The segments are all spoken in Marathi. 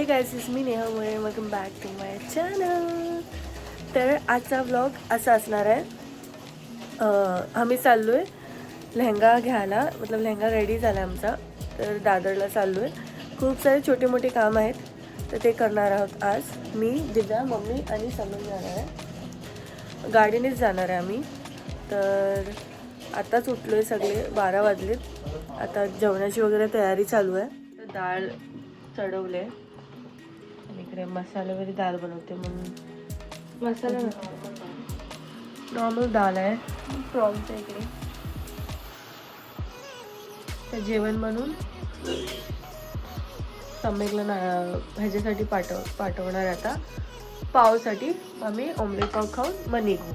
हे guys is me Neha Mule, welcome back to my channel. तर आजचा व्लॉग असा असणार आहे. आम्ही चाललो आहे लेहंगा घ्यायला, मतलब लेहंगा रेडी झाला आमचा. तर दादरला चाललो आहे. खूप सारे छोटे मोठे काम आहेत, तर ते करणार आहोत आज. मी, दिव्या, मम्मी आणि समज जाणार आहे. गाडीनेच जाणार आहे आम्ही. तर आताच उठलो आहे, सगळे 12 वाजलेत. आता जेवणाची वगैरे तयारी चालू आहे. तर डाळ चढवले आणि इकडे मसाले वगैरे डाळ बनवते. म्हणून मसाला नॉर्मल डाळ आहे प्रॉन्सच्या इकडे. तर जेवण म्हणून सम्यकला ह्याच्यासाठी पाठवणार. आता पावसाठी आम्ही ऑमलेट पाव खाऊन मग निघू.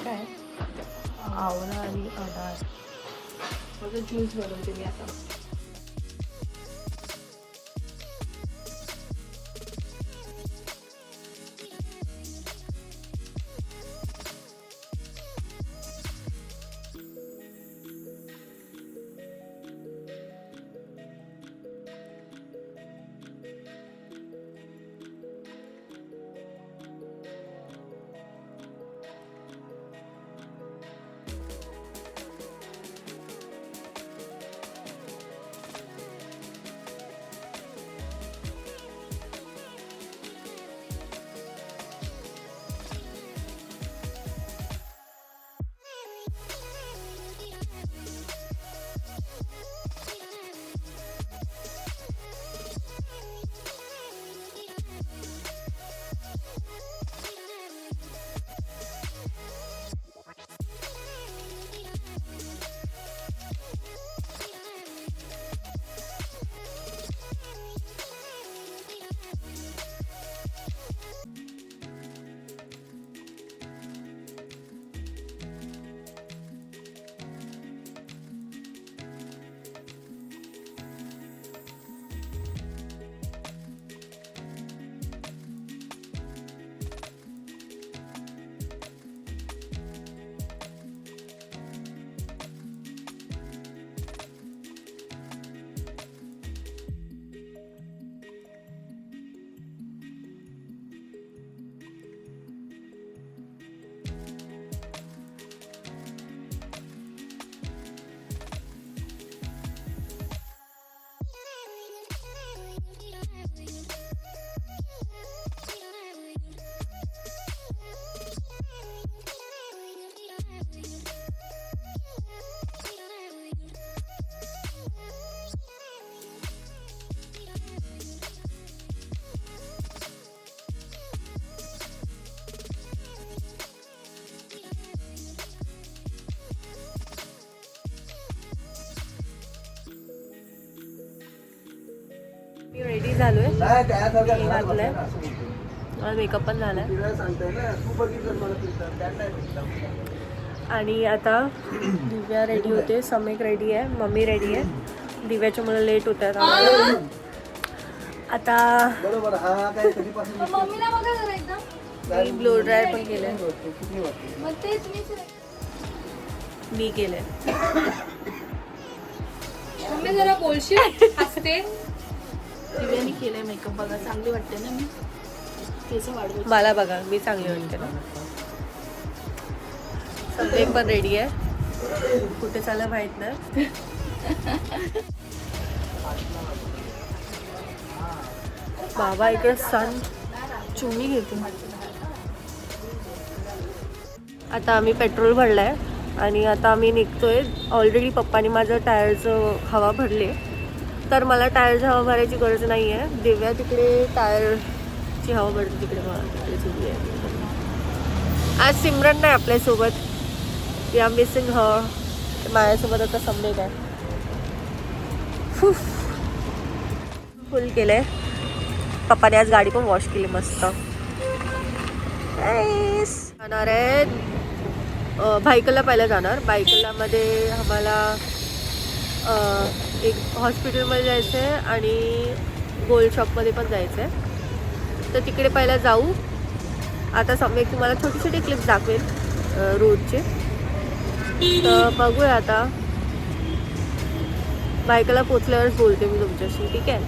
काय आवळा आणि डाळ माझं ज्यूस बनवते मी आता. मी रेडी झालोय, घातलंय, मेकअप पण झालाय. आणि आता दिव्या रेडी होते, सम्यक रेडी आहे, मम्मी रेडी आहे. दिव्याच्या मला लेट होत आहेत आता. मी ब्लो ड्राय पण केलंय, मी केलंय. जरा बोलशील असते. दिव्याने केलंय मेकअप, बघा चांगली वाटते ना. मी केस वाढवते, मला बघा मी चांगली वाटते ना. सम्यक पण रेडी आहे, कुठे चाललं माहित नाही. बाबा इकडे सन चुमी घेते. आता आम्ही पेट्रोल भरलाय आणि आता आम्ही निघतोय. ऑलरेडी पप्पानी माझं टायरचं हवा भरली, तर मला टायरची हवा भरायची गरज नाही आहे. दिव्या तिकडे टायरची हवा भरते, तिकडे मला तिकडे सुरू आहे. आज सिमरन नाही आपल्यासोबत, वी आर मिसिंग हर. माझ्यासोबत आता सम्यक आहे. फुल केलंय. पप्पाने आज गाडी पण वॉश केली मस्त. जाणार आहे भाईकलला, पहिला जाणार. भाईकललामध्ये आम्हाला एक हॉस्पिटलमध्ये जायचं आहे आणि गोल्ड शॉपमध्ये पण जायचं आहे. तर तिकडे पहिला जाऊ. आता सम्यक तुम्हाला छोटे छोटे क्लिप्स दाखवेल रोडचे. तर बघूया आता. बायकाला पोचल्यावरच बोलते मी तुमच्याशी, ठीक आहे.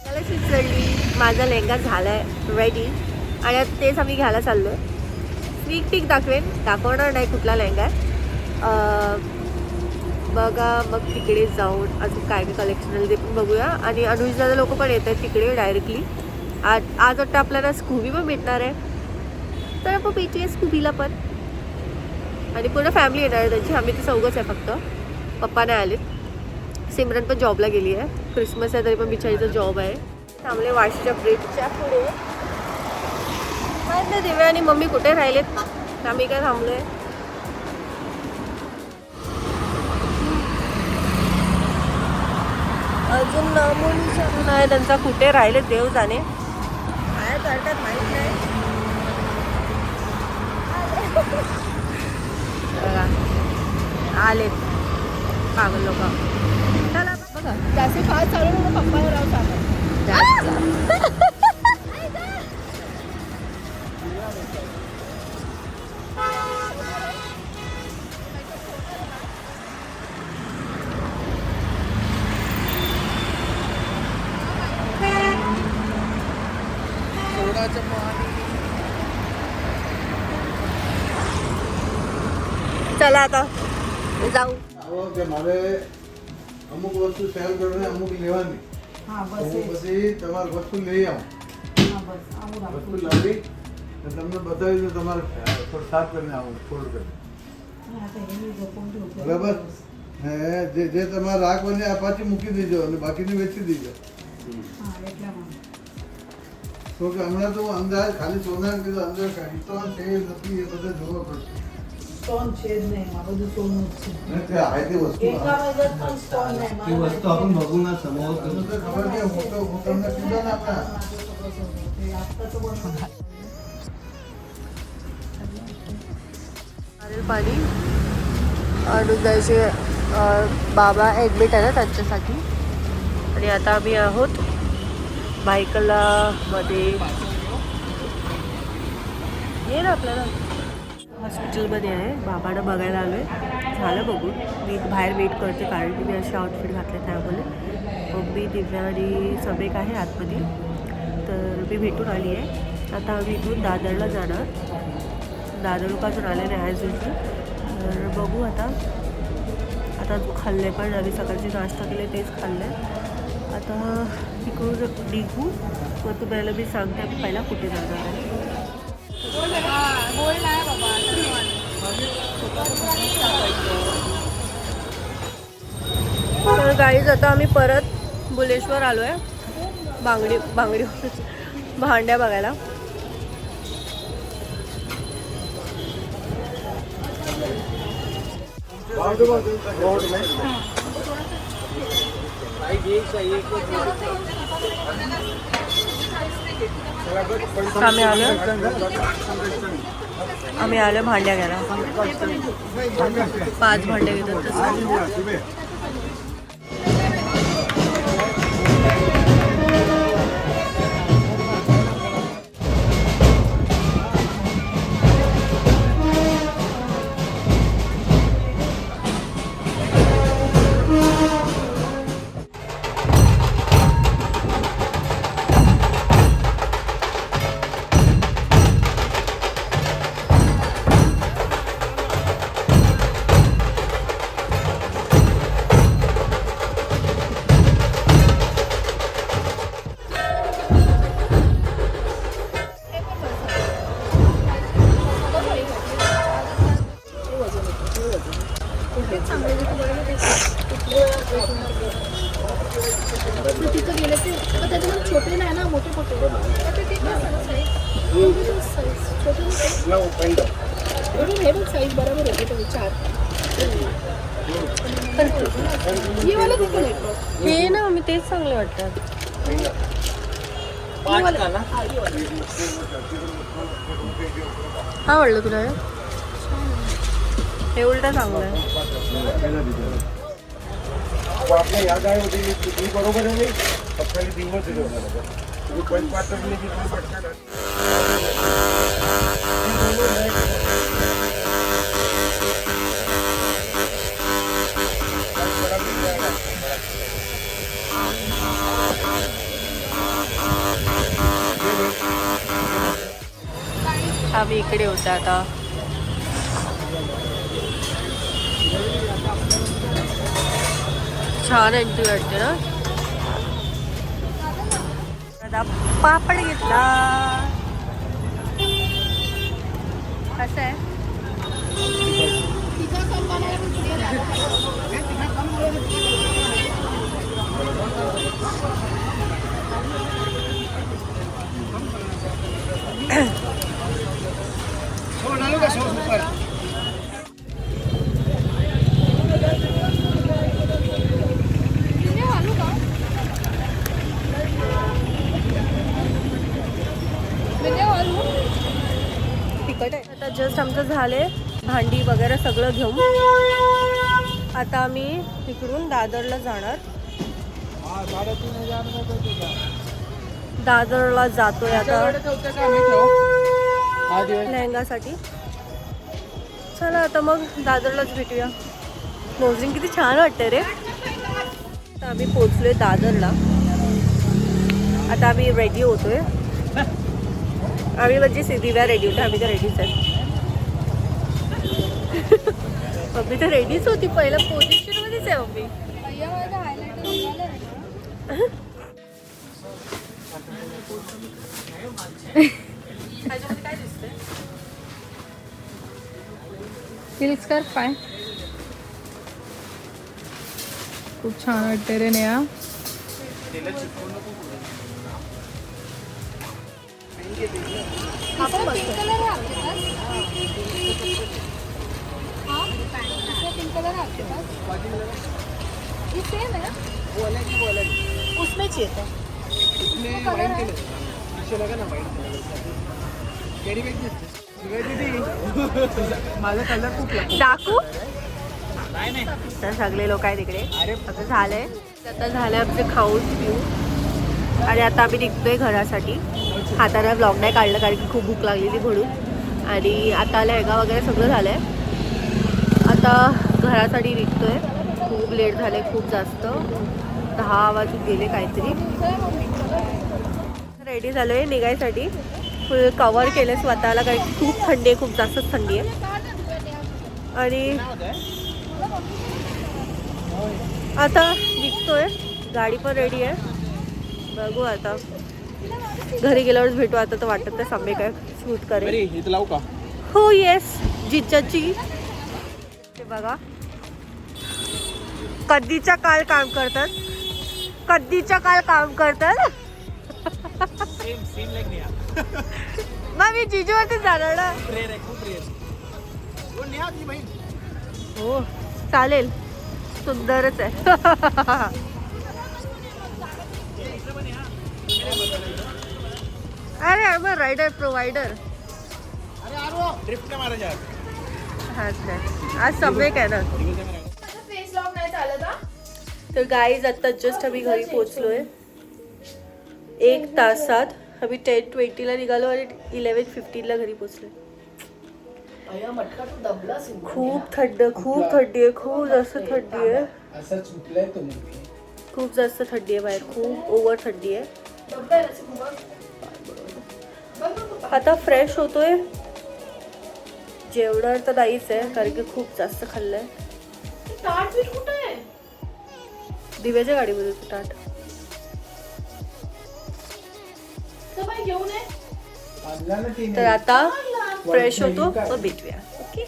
मला चिचळली माझा लेहंगा झाला आहे रेडी आणि आता तेच आम्ही घ्यायला चाललो आहे. स्नीक पीक दाखवणार नाही कुठला लेहंगा आहे. बघा मग तिकडे जाऊन अजून काय काय कलेक्शन आहे ते पण बघूया. आणि अनुजदादा लोक पण येत आहेत तिकडे डायरेक्टली. आज वाटतं आपल्याला स्कूबी पण भेटणार आहे, तर आपण भेटूया स्कूबीला पण. आणि पूर्ण फॅमिली येणार आहे त्यांची. आम्ही तर चौघंच आहे फक्त, पप्पा नाही आलेत. सिमरन पण जॉबला गेली आहे, क्रिसमस आहे तरी पण बिचारीचा जॉब आहे. थांबले वाशीच्या ब्रिजच्या पुढे. माहिती नाही दिव्या आणि मम्मी कुठे राहिलेत, आम्ही काय थांबलोय. अजून नामोनिशाण नाही त्यांचा, कुठे राहिले देव जाणे. काय करतात माहित नाही. आलेत पागल लोक. चला बघा त्याचे फार चालू ना पप्पा राव सांगा. चला आता जाऊ. કે મારે અમુક વસ્તુ સેલ કરવી, અમુક લેવાની. હા તો બસ હું પછી તમારી વસ્તુ લઈ આવું. હા બસ આવું વસ્તુ લાવી અને તમને બતાવી દઉં. તમારે થોડું સાફ કરીને આવું, ફોલ્ડ કરીને. બરાબર ને જે તમારે રાખવાની આ પાછી મૂકી દેજો અને બાકીની વેચી દેજો. તો કે હમણાં તો અંદાજ ખાલી સોના કીધું, અંદર હિસ્ટોન છે નથી એ બધું જોવા પડશે. સ્ટોન છે જ નહીં, આ બધું સોનું જ છે. ને તે હાઈતી વસ્તુ એકામાં જ પણ સ્ટોન નહીં. ती वस्तू आपण बघू ना समोर. તમને તો ખબર નહીં, હું તમને કીધું ને આપણા पाणी. अनुदाचे बाबा ॲडमिट आहे ना त्यांच्यासाठी. आणि आता आम्ही आहोत बायकला मध्ये. ये ना आपल्याला हॉस्पिटलमध्ये आहे, बाबांना बघायला आलो आहे. झालं बघून मी बाहेर वेट करते कारण की मी असे आउटफिट घातले त्यामुळे. मग मी दिव्या आणि समेक आहे आतमध्ये, तर मी भेटून आली आहे. आता आम्ही इथून दादरला जाणार. दादर लोक अजून आले नाही ॲज युजल. तर बघू आता खाल्ले पण आम्ही सकाळची नाश्ता केले तेच खाल्ले. आता तिकडून निघू, मग तुम्हाला मी सांगते आम्ही पहिला कुठे जाणार आहे. गोल नाही बाबा. तर गाडीच आता आम्ही परत बुलेश्वर आलो आहे बांगडी भांड्या बघायला. आम्ही आलो भांड्या घ्यायला. 5 भांड्या घेतात तसं. तिथं गेले ते त्याच्यामध्ये छोटे नाही ना, मोठे मोठे हे बघ साईज बरोबर होते तो विचार. हे ना मी तेच चांगले वाटतात. हा आवडलं तुला हे उलटा चांगलं आहे. आपल्या या गाय होती तुम्ही बरोबर आहे. आपल्याला दिवस तुम्ही पंचपात्रले की तुम्ही पटकन आम्ही इकडे होतो आता. छान एंट्री वाटते ना. आता पापड घेतला. कसं आहे? तिखट आहे. आता जस्ट आमचं झाले भांडी वगैरे सगळं घेऊन. आता आम्ही इकडून दादरला जाणार. दादरला जातोय आता लेहंगासाठी. चला आता मग दादरलाच भेटूया. क्लोजिंग किती छान वाटते रे. आता आम्ही पोचलोय दादरला. आता आम्ही रेडी होतोय. आम्ही म्हणजे दिव्या रेडी होतो. आम्ही तर रेडीच आहे. मम्मी तर रेडीच होती. पहिल्या पोझिशन मध्येच आहे मम्मी. काय दिसतंय? सिल्क स्कार्फ पाय. खूप छान वाटते रे नेहा. उसमें चाहिए था. माझा कलर खूप दाखवू. तर सगळे लोक आहे तिकडे. आता झालंय. आता झालंय आमचे खाऊन पिऊन आणि आता आम्ही निघतोय घरासाठी. हाताने ब्लॉग नाही काढलं कारण की खूप भूक लागलेली म्हणून. आणि आता लेहंगा वगैरे सगळं झालंय. आता घरासाठी निघतोय. खूप लेट झाले. खूप जास्त 10 वाजून गेले काहीतरी. रेडी झालोय निघायसाठी. फुल कवर केलं स्वतःला कारण की खूप थंडी आहे. खूप जास्तच थंडी आहे. आणि आता निघतोय. गाडी पण रेडी आहे. बघू आता घरी गेल्यावरच भेटू. आता तर वाटत नाही सम्य काय शूट करेल. इथं लावू का? हो येस जिजाची. ते बघा कधीच्या काळ काम करतात. कधीच्या काळ काम करतात. मग मी जिजूवरतीच जाणार ना. हो चालेल. सुंदरच आहे. अरे I am a rider provider. आज सबवे काय ना. तर गाईज आता जस्ट आम्ही घरी पोहोचलोय. 1 तासात. आम्ही 10:20 निघालो आणि 11:15 घरी पोहोचलोय. खूप थंड. खूप थंडी आहे. खूप जास्त थंडी आहे. खूप जास्त थंडी आहे बाहेर. खूप ओव्हर थंडी आहे. आता फ्रेश होतोय. जेवणार तर नाहीच आहे कारण की खूप जास्त खाल्लंय. दिव्याच्या गाडीमध्ये ताट. तर आता फ्रेश होतो व भेटूया. ओके.